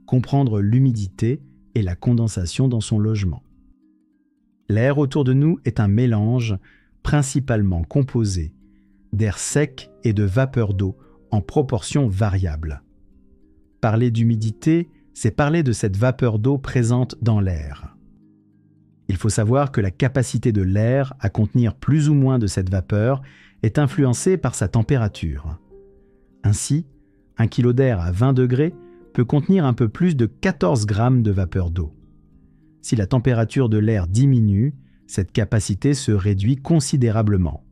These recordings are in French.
comprendre l'humidité et la condensation dans son logement. L'air autour de nous est un mélange principalement composé d'air sec et de vapeur d'eau en proportion variable. Parler d'humidité, c'est parler de cette vapeur d'eau présente dans l'air. Il faut savoir que la capacité de l'air à contenir plus ou moins de cette vapeur est influencée par sa température. Ainsi, 1 kg d'air à 20 degrés peut contenir un peu plus de 14 grammes de vapeur d'eau. Si la température de l'air diminue, cette capacité se réduit considérablement.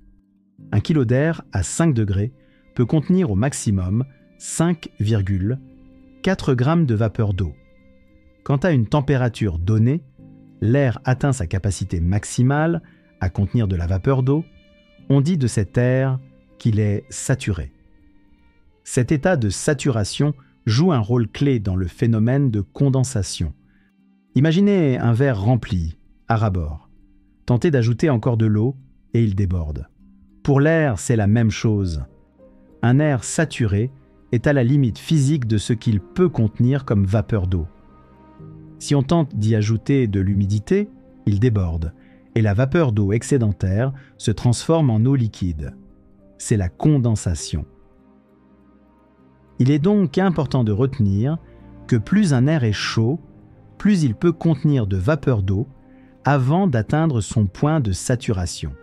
1 kg d'air à 5 degrés peut contenir au maximum 5,4 grammes de vapeur d'eau. Quant à une température donnée, l'air atteint sa capacité maximale à contenir de la vapeur d'eau. On dit de cet air qu'il est saturé. Cet état de saturation joue un rôle clé dans le phénomène de condensation. Imaginez un verre rempli, à ras-bord. Tentez d'ajouter encore de l'eau et il déborde. Pour l'air, c'est la même chose. Un air saturé est à la limite physique de ce qu'il peut contenir comme vapeur d'eau. Si on tente d'y ajouter de l'humidité, il déborde et la vapeur d'eau excédentaire se transforme en eau liquide. C'est la condensation. Il est donc important de retenir que plus un air est chaud, plus il peut contenir de vapeur d'eau avant d'atteindre son point de saturation.